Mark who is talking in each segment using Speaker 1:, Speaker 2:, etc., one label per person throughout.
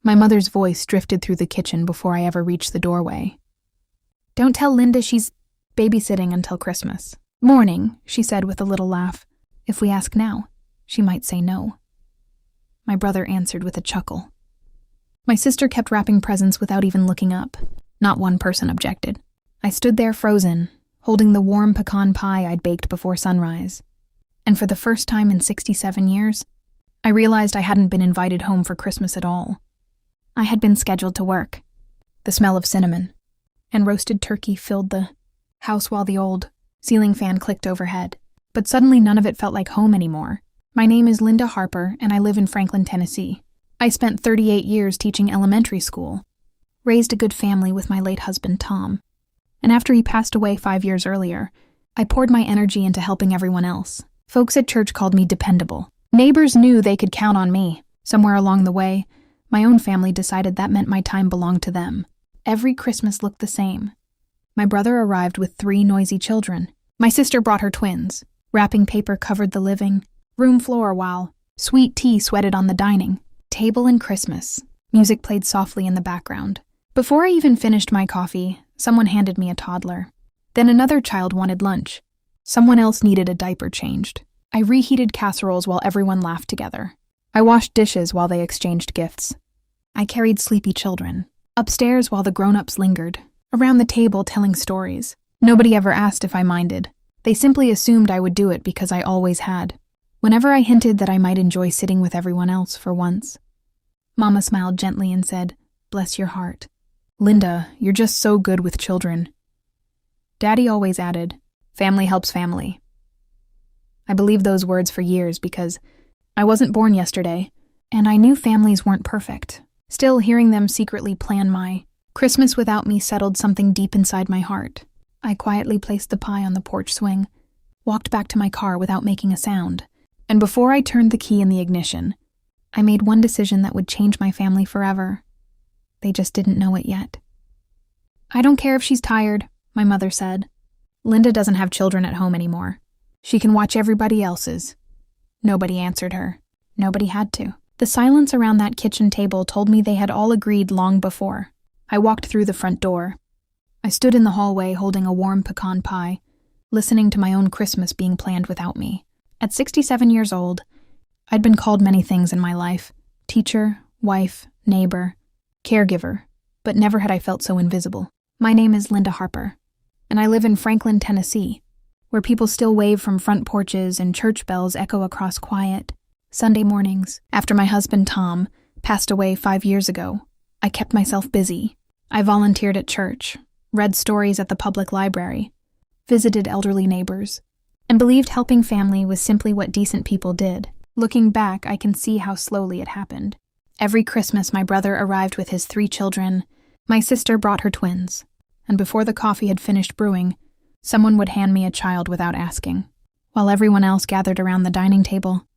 Speaker 1: My mother's voice drifted through the kitchen before I ever reached the doorway. "Don't tell Linda she's babysitting until Christmas morning," she said with a little laugh. "If we ask now, she might say no." My brother answered with a chuckle. My sister kept wrapping presents without even looking up. Not one person objected. I stood there frozen, holding the warm pecan pie I'd baked before sunrise. And for the first time in 67 years, I realized I hadn't been invited home for Christmas at all. I had been scheduled to work. The smell of cinnamon and roasted turkey filled the house while the old ceiling fan clicked overhead. But suddenly none of it felt like home anymore. My name is Linda Harper, and I live in Franklin, Tennessee. I spent 38 years teaching elementary school, raised a good family with my late husband, Tom. And after he passed away 5 years earlier, I poured my energy into helping everyone else. Folks at church called me dependable. Neighbors knew they could count on me. Somewhere along the way, my own family decided that meant my time belonged to them. Every Christmas looked the same. My brother arrived with 3 noisy children. My sister brought her twins. Wrapping paper covered the living room floor while sweet tea sweated on the dining table. And Christmas music played softly in the background. Before I even finished my coffee, someone handed me a toddler. Then another child wanted lunch. Someone else needed a diaper changed. I reheated casseroles while everyone laughed together. I washed dishes while they exchanged gifts. I carried sleepy children upstairs while the grown-ups lingered around the table telling stories. Nobody ever asked if I minded. They simply assumed I would do it because I always had. Whenever I hinted that I might enjoy sitting with everyone else for once, Mama smiled gently and said, "Bless your heart. Linda, you're just so good with children." Daddy always added, "Family helps family." I believed those words for years because I wasn't born yesterday, and I knew families weren't perfect. Still, hearing them secretly plan my Christmas without me settled something deep inside my heart. I quietly placed the pie on the porch swing, walked back to my car without making a sound, and before I turned the key in the ignition, I made one decision that would change my family forever. They just didn't know it yet. "I don't care if she's tired," my mother said. "Linda doesn't have children at home anymore. She can watch everybody else's." Nobody answered her. Nobody had to. The silence around that kitchen table told me they had all agreed long before. I walked through the front door. I stood in the hallway holding a warm pecan pie, listening to my own Christmas being planned without me. At 67 years old, I'd been called many things in my life: teacher, wife, neighbor, caregiver, but never had I felt so invisible. My name is Linda Harper, and I live in Franklin, Tennessee, where people still wave from front porches and church bells echo across quiet Sunday mornings. After my husband, Tom, passed away 5 years ago, I kept myself busy. I volunteered at church, read stories at the public library, visited elderly neighbors, and believed helping family was simply what decent people did. Looking back, I can see how slowly it happened. Every Christmas, my brother arrived with his 3 children. My sister brought her twins. And before the coffee had finished brewing, someone would hand me a child without asking. While everyone else gathered around the dining table,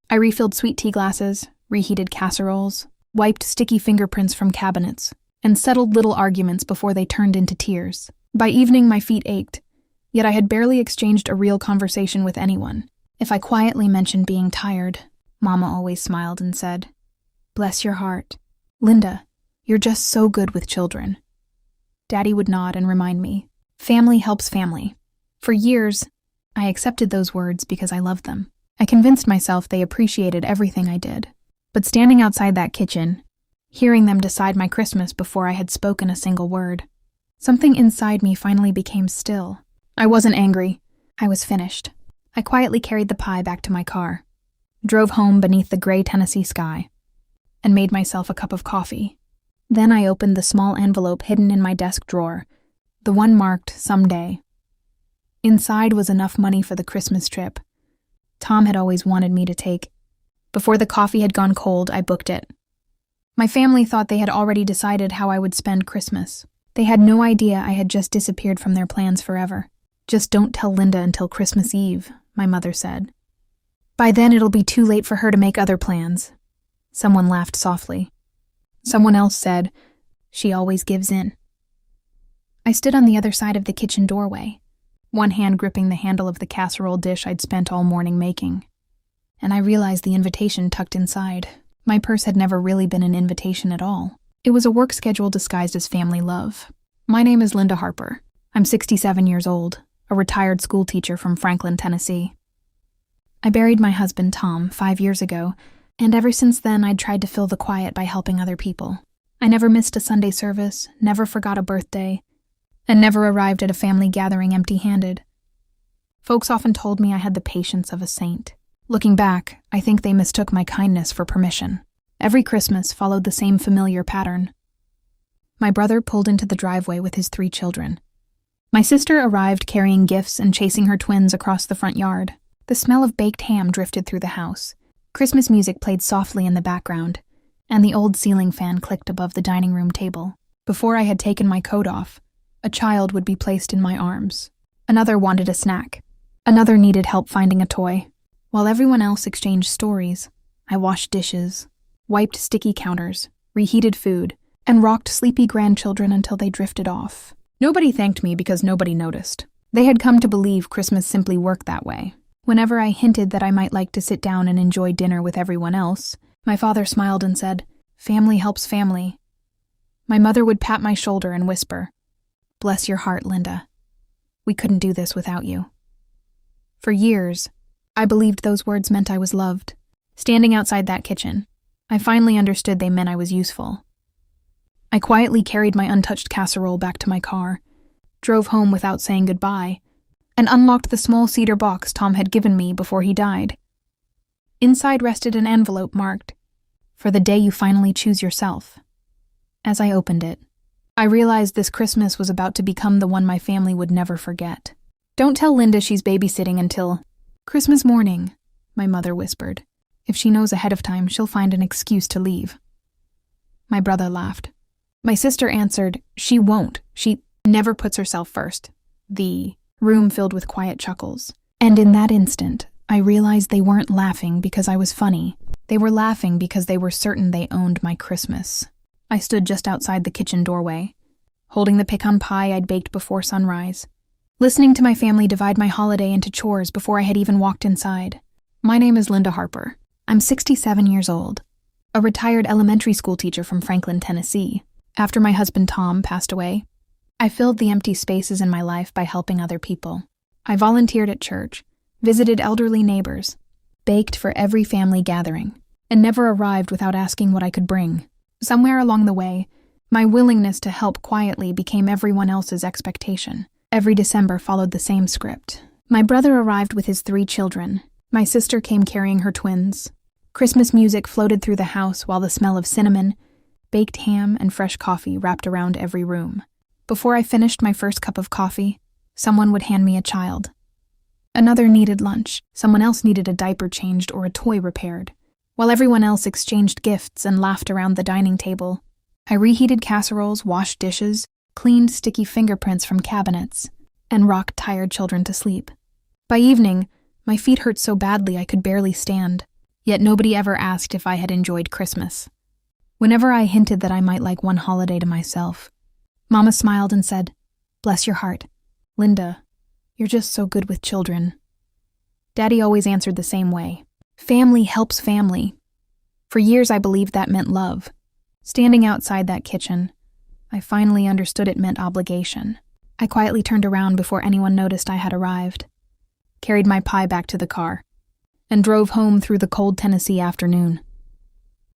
Speaker 1: I refilled sweet tea glasses, reheated casseroles, wiped sticky fingerprints from cabinets, and settled little arguments before they turned into tears. By evening, my feet ached, yet I had barely exchanged a real conversation with anyone. If I quietly mentioned being tired, Mama always smiled and said, "Bless your heart. Linda, you're just so good with children." Daddy would nod and remind me, family helps family. For years, I accepted those words because I loved them. I convinced myself they appreciated everything I did. But standing outside that kitchen, hearing them decide my Christmas before I had spoken a single word, something inside me finally became still. I wasn't angry. I was finished. I quietly carried the pie back to my car, drove home beneath the gray Tennessee sky, and made myself a cup of coffee. Then I opened the small envelope hidden in my desk drawer, the one marked "Someday." Inside was enough money for the Christmas trip Tom had always wanted me to take. Before the coffee had gone cold, I booked it. My family thought they had already decided how I would spend Christmas. They had no idea I had just disappeared from their plans forever. "Just don't tell Linda until Christmas Eve," my mother said. "By then it'll be too late for her to make other plans." Someone laughed softly. Someone else said, "She always gives in." I stood on the other side of the kitchen doorway, one hand gripping the handle of the casserole dish I'd spent all morning making, and I realized the invitation tucked inside. My purse had never really been an invitation at all. It was a work schedule disguised as family love. My name is Linda Harper. I'm 67 years old, a retired school teacher from Franklin, Tennessee. I buried my husband, Tom, 5 years ago, and ever since then I'd tried to fill the quiet by helping other people. I never missed a Sunday service, never forgot a birthday, and never arrived at a family gathering empty-handed. Folks often told me I had the patience of a saint. Looking back, I think they mistook my kindness for permission. Every Christmas followed the same familiar pattern. My brother pulled into the driveway with his 3 children. My sister arrived carrying gifts and chasing her twins across the front yard. The smell of baked ham drifted through the house. Christmas music played softly in the background, and the old ceiling fan clicked above the dining room table. Before I had taken my coat off, a child would be placed in my arms. Another wanted a snack. Another needed help finding a toy. While everyone else exchanged stories, I washed dishes, wiped sticky counters, reheated food, and rocked sleepy grandchildren until they drifted off. Nobody thanked me because nobody noticed. They had come to believe Christmas simply worked that way. Whenever I hinted that I might like to sit down and enjoy dinner with everyone else, my father smiled and said, "Family helps family." My mother would pat my shoulder and whisper, "Bless your heart, Linda. We couldn't do this without you." For years, I believed those words meant I was loved. Standing outside that kitchen, I finally understood they meant I was useful. I quietly carried my untouched casserole back to my car, drove home without saying goodbye, and unlocked the small cedar box Tom had given me before he died. Inside rested an envelope marked, "For the day you finally choose yourself." As I opened it, I realized this Christmas was about to become the one my family would never forget. "Don't tell Linda she's babysitting until Christmas morning," my mother whispered. "If she knows ahead of time, she'll find an excuse to leave." My brother laughed. My sister answered, "She won't. She never puts herself first." The room filled with quiet chuckles. And in that instant, I realized they weren't laughing because I was funny. They were laughing because they were certain they owned my Christmas. I stood just outside the kitchen doorway, holding the pecan pie I'd baked before sunrise, listening to my family divide my holiday into chores before I had even walked inside. My name is Linda Harper. I'm 67 years old, a retired elementary school teacher from Franklin, Tennessee. After my husband Tom passed away, I filled the empty spaces in my life by helping other people. I volunteered at church, visited elderly neighbors, baked for every family gathering, and never arrived without asking what I could bring. Somewhere along the way, my willingness to help quietly became everyone else's expectation. Every December followed the same script. My brother arrived with his 3 children. My sister came carrying her twins. Christmas music floated through the house while the smell of cinnamon, baked ham, and fresh coffee wrapped around every room. Before I finished my first cup of coffee, someone would hand me a child. Another needed lunch. Someone else needed a diaper changed or a toy repaired. While everyone else exchanged gifts and laughed around the dining table, I reheated casseroles, washed dishes, cleaned sticky fingerprints from cabinets, and rocked tired children to sleep. By evening, my feet hurt so badly I could barely stand, yet nobody ever asked if I had enjoyed Christmas. Whenever I hinted that I might like one holiday to myself, Mama smiled and said, "Bless your heart. Linda, you're just so good with children." Daddy always answered the same way. Family helps family. For years I believed that meant love. Standing outside that kitchen, I finally understood it meant obligation. I quietly turned around before anyone noticed I had arrived, carried my pie back to the car, and drove home through the cold Tennessee afternoon.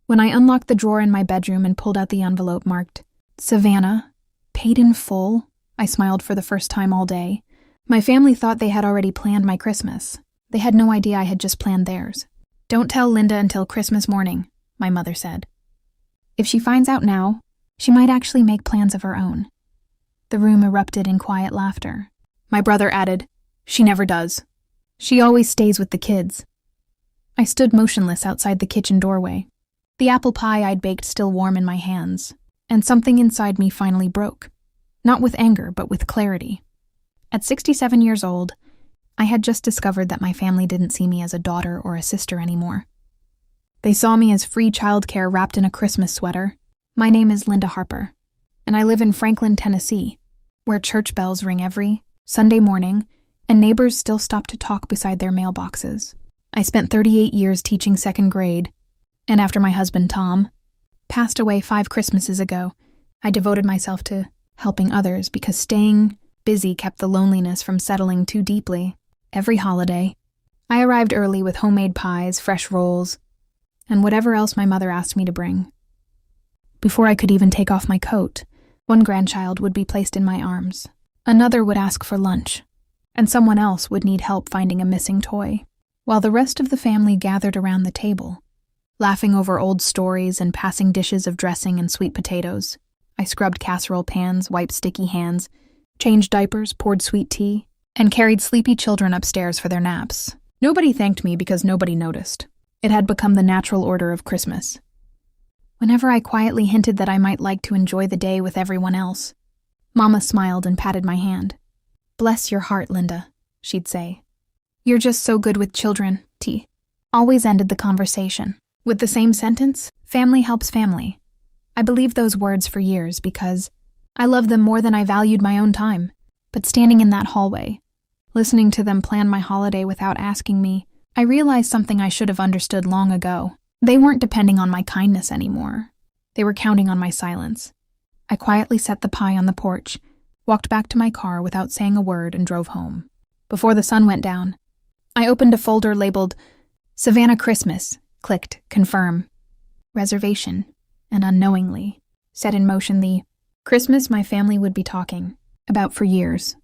Speaker 1: When I unlocked the drawer in my bedroom and pulled out the envelope marked, "Savannah, paid in full," I smiled for the first time all day. My family thought they had already planned my Christmas. They had no idea I had just planned theirs. "Don't tell Linda until Christmas morning," my mother said. "If she finds out now, she might actually make plans of her own." The room erupted in quiet laughter. My brother added, "She never does. She always stays with the kids." I stood motionless outside the kitchen doorway, the apple pie I'd baked still warm in my hands, and something inside me finally broke. Not with anger, but with clarity. At 67 years old, I had just discovered that my family didn't see me as a daughter or a sister anymore. They saw me as free childcare wrapped in a Christmas sweater. My name is Linda Harper, and I live in Franklin, Tennessee, where church bells ring every Sunday morning and neighbors still stop to talk beside their mailboxes. I spent 38 years teaching second grade, And after my husband, Tom, passed away 5 Christmases ago, I devoted myself to helping others because staying busy kept the loneliness from settling too deeply. Every holiday, I arrived early with homemade pies, fresh rolls, and whatever else my mother asked me to bring. Before I could even take off my coat, one grandchild would be placed in my arms. Another would ask for lunch, and someone else would need help finding a missing toy, while the rest of the family gathered around the table, laughing over old stories and passing dishes of dressing and sweet potatoes. I scrubbed casserole pans, wiped sticky hands, changed diapers, poured sweet tea, and carried sleepy children upstairs for their naps. Nobody thanked me because nobody noticed. It had become the natural order of Christmas. Whenever I quietly hinted that I might like to enjoy the day with everyone else, Mama smiled and patted my hand. "Bless your heart, Linda," she'd say. "You're just so good with children." T always ended the conversation with the same sentence, "Family helps family." I believed those words for years because I loved them more than I valued my own time. But standing in that hallway, listening to them plan my holiday without asking me, I realized something I should have understood long ago. They weren't depending on my kindness anymore. They were counting on my silence. I quietly set the pie on the porch, walked back to my car without saying a word, and drove home. Before the sun went down, I opened a folder labeled Savannah Christmas, clicked Confirm, Reservation, and unknowingly set in motion the Christmas my family would be talking about for years.